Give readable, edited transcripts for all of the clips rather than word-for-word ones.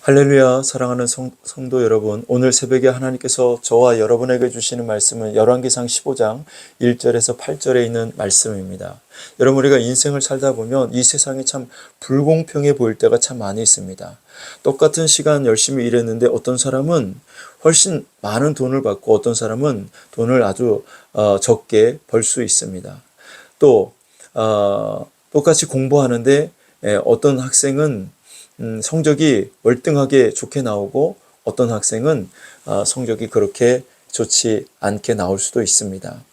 할렐루야. 사랑하는 성도 여러분, 오늘 새벽에 하나님께서 저와 여러분에게 주시는 말씀은 열왕기상 15장 1절에서 8절에 있는 말씀입니다. 여러분, 우리가 인생을 살다 보면 이 세상이 참 불공평해 보일 때가 참 많이 있습니다. 똑같은 시간 열심히 일했는데 어떤 사람은 훨씬 많은 돈을 받고 어떤 사람은 돈을 아주 적게 벌 수 있습니다. 또 똑같이 공부하는데 어떤 학생은 성적이 월등하게 좋게 나오고 어떤 학생은 성적이 그렇게 좋지 않게 나올 수도 있습니다.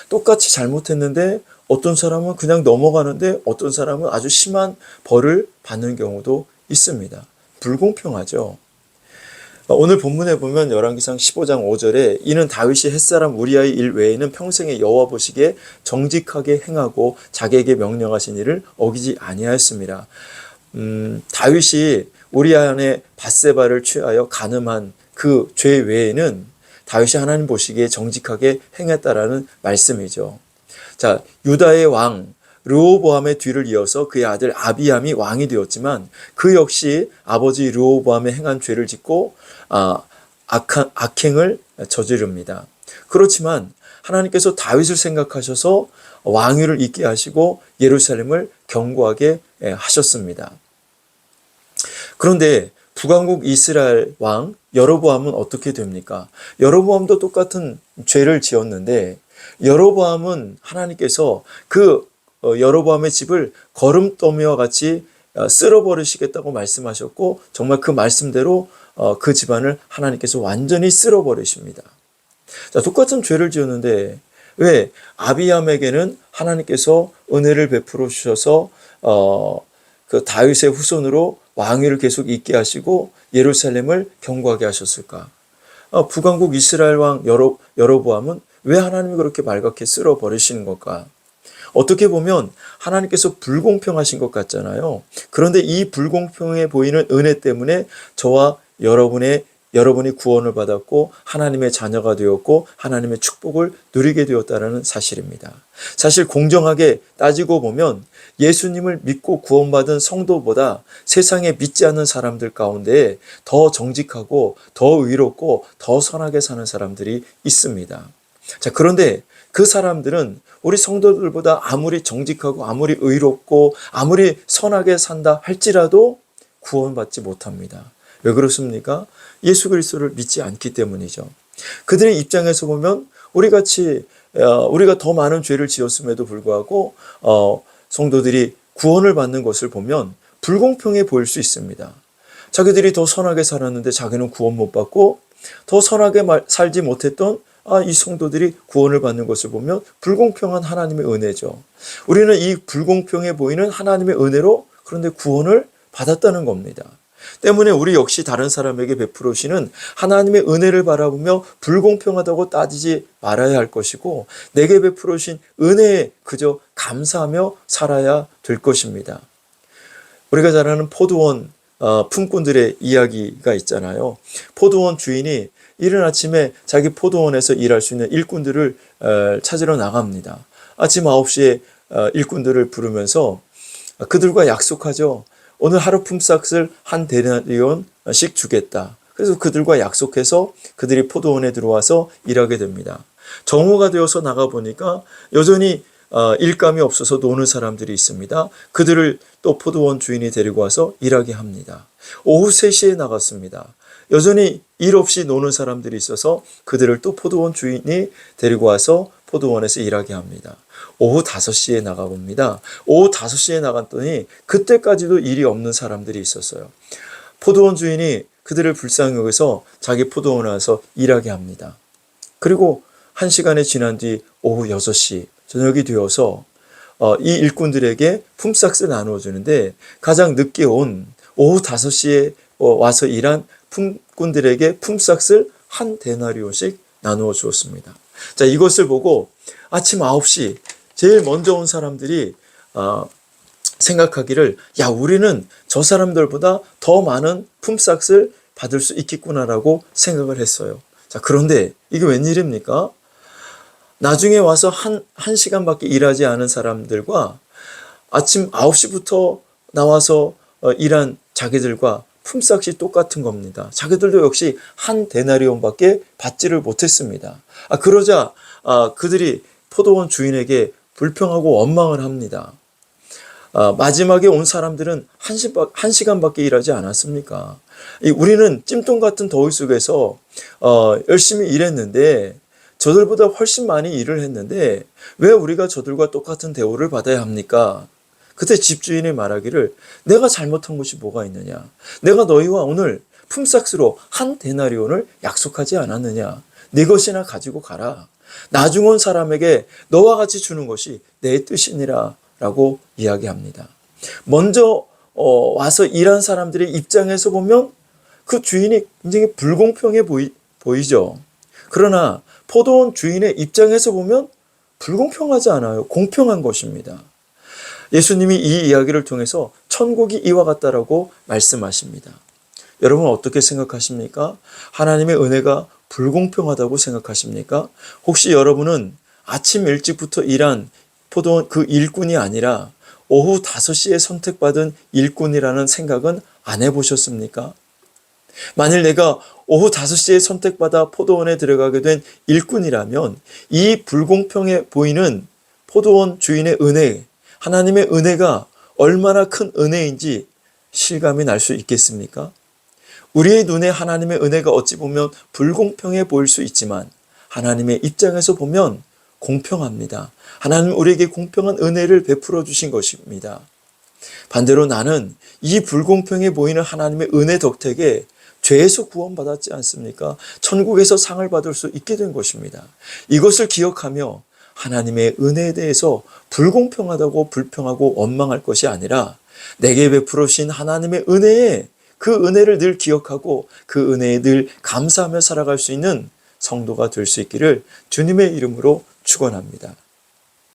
똑같이 잘못했는데 어떤 사람은 그냥 넘어가는데 어떤 사람은 아주 심한 벌을 받는 경우도 있습니다. 불공평하죠. 오늘 본문에 보면 열왕기상 15장 5절에 이는 다윗이 햇사람 우리아의 일 외에는 평생에 여호와 보시기에 정직하게 행하고 자기에게 명령하신 일을 어기지 아니하였습니다. 다윗이 우리아의 밧세바를 취하여 간음한 그 죄 외에는 다윗이 하나님 보시기에 정직하게 행했다라는 말씀이죠. 자, 유다의 왕 르호보암의 뒤를 이어서 그의 아들 아비암이 왕이 되었지만 그 역시 아버지 르호보암의 행한 죄를 짓고 악행을 저지릅니다. 그렇지만 하나님께서 다윗을 생각하셔서 왕위를 잇게 하시고 예루살렘을 견고하게 하셨습니다. 그런데 북왕국 이스라엘 왕 여로보암은 어떻게 됩니까? 여로보암도 똑같은 죄를 지었는데 여로보암은 하나님께서 그 여로보암의 집을 거름더미와 같이 쓸어버리시겠다고 말씀하셨고 정말 그 말씀대로 그 집안을 하나님께서 완전히 쓸어버리십니다. 자, 똑같은 죄를 지었는데 왜 아비암에게는 하나님께서 은혜를 베풀어 주셔서 그 다윗의 후손으로 왕위를 계속 잇게 하시고 예루살렘을 견고하게 하셨을까? 북왕국 이스라엘 왕 여로보암은 왜 하나님이 그렇게 말갛게 쓸어버리시는 걸까? 어떻게 보면 하나님께서 불공평하신 것 같잖아요. 그런데 이 불공평해 보이는 은혜 때문에 저와 여러분이 구원을 받았고 하나님의 자녀가 되었고 하나님의 축복을 누리게 되었다는 사실입니다. 사실 공정하게 따지고 보면 예수님을 믿고 구원받은 성도보다 세상에 믿지 않는 사람들 가운데 더 정직하고 더 의롭고 더 선하게 사는 사람들이 있습니다. 자, 그런데 그 사람들은 우리 성도들보다 아무리 정직하고 아무리 의롭고 아무리 선하게 산다 할지라도 구원받지 못합니다. 왜 그렇습니까? 예수 그리스도를 믿지 않기 때문이죠. 그들의 입장에서 보면 우리가 더 많은 죄를 지었음에도 불구하고 성도들이 구원을 받는 것을 보면 불공평해 보일 수 있습니다. 자기들이 더 선하게 살았는데 자기는 구원 못 받고 더 선하게 살지 못했던 이 성도들이 구원을 받는 것을 보면 불공평한 하나님의 은혜죠. 우리는 이 불공평해 보이는 하나님의 은혜로 그런데 구원을 받았다는 겁니다. 때문에 우리 역시 다른 사람에게 베풀어 주시는 하나님의 은혜를 바라보며 불공평하다고 따지지 말아야 할 것이고 내게 베풀어 주신 은혜에 그저 감사하며 살아야 될 것입니다. 우리가 잘 아는 포도원 품꾼들의 이야기가 있잖아요. 포도원 주인이 이른 아침에 자기 포도원에서 일할 수 있는 일꾼들을 찾으러 나갑니다. 아침 9시에 일꾼들을 부르면서 그들과 약속하죠. 오늘 하루 품삯을 한 데나리온씩 주겠다. 그래서 그들과 약속해서 그들이 포도원에 들어와서 일하게 됩니다. 정오가 되어서 나가보니까 여전히 일감이 없어서 노는 사람들이 있습니다. 그들을 또 포도원 주인이 데리고 와서 일하게 합니다. 오후 3시에 나갔습니다. 여전히 일 없이 노는 사람들이 있어서 그들을 또 포도원 주인이 데리고 와서 포도원에서 일하게 합니다. 오후 5시에 나가봅니다. 오후 5시에 나갔더니 그때까지도 일이 없는 사람들이 있었어요. 포도원 주인이 그들을 불쌍히 여겨서 자기 포도원에 와서 일하게 합니다. 그리고 1시간이 지난 뒤 오후 6시 저녁이 되어서 이 일꾼들에게 품삯을 나누어 주는데 가장 늦게 온 오후 5시에 와서 일한 품꾼들에게 품삯을 한 데나리온씩 나누어 주었습니다. 자, 이것을 보고 아침 9시 제일 먼저 온 사람들이 생각하기를 우리는 저 사람들보다 더 많은 품삯을 받을 수 있겠구나라고 생각을 했어요. 자, 그런데 이게 웬일입니까? 나중에 와서 한 시간밖에 일하지 않은 사람들과 아침 9시부터 나와서 일한 자기들과 품삯이 똑같은 겁니다. 자기들도 역시 한 데나리온밖에 받지를 못했습니다. 그러자 그들이 포도원 주인에게 불평하고 원망을 합니다. 마지막에 온 사람들은 한 시간밖에 일하지 않았습니까? 우리는 찜통 같은 더위 속에서 열심히 일했는데 저들보다 훨씬 많이 일을 했는데 왜 우리가 저들과 똑같은 대우를 받아야 합니까? 그때 집주인이 말하기를 내가 잘못한 것이 뭐가 있느냐? 내가 너희와 오늘 품삯으로 한 데나리온을 약속하지 않았느냐? 네 것이나 가지고 가라. 나중 온 사람에게 너와 같이 주는 것이 내 뜻이니라 라고 이야기합니다. 먼저 와서 일한 사람들의 입장에서 보면 그 주인이 굉장히 불공평해 보이죠. 그러나 포도원 주인의 입장에서 보면 불공평하지 않아요. 공평한 것입니다. 예수님이 이 이야기를 통해서 천국이 이와 같다라고 말씀하십니다. 여러분 어떻게 생각하십니까? 하나님의 은혜가 불공평하다고 생각하십니까? 혹시 여러분은 아침 일찍부터 일한 포도원 그 일꾼이 아니라 오후 5시에 선택받은 일꾼이라는 생각은 안 해보셨습니까? 만일 내가 오후 5시에 선택받아 포도원에 들어가게 된 일꾼이라면 이 불공평해 보이는 포도원 주인의 은혜, 하나님의 은혜가 얼마나 큰 은혜인지 실감이 날 수 있겠습니까? 우리의 눈에 하나님의 은혜가 어찌 보면 불공평해 보일 수 있지만 하나님의 입장에서 보면 공평합니다. 하나님 우리에게 공평한 은혜를 베풀어 주신 것입니다. 반대로 나는 이 불공평해 보이는 하나님의 은혜 덕택에 죄에서 구원받았지 않습니까? 천국에서 상을 받을 수 있게 된 것입니다. 이것을 기억하며 하나님의 은혜에 대해서 불공평하다고 불평하고 원망할 것이 아니라 내게 베풀어 주신 하나님의 은혜에 그 은혜를 늘 기억하고 그 은혜에 늘 감사하며 살아갈 수 있는 성도가 될 수 있기를 주님의 이름으로 축원합니다.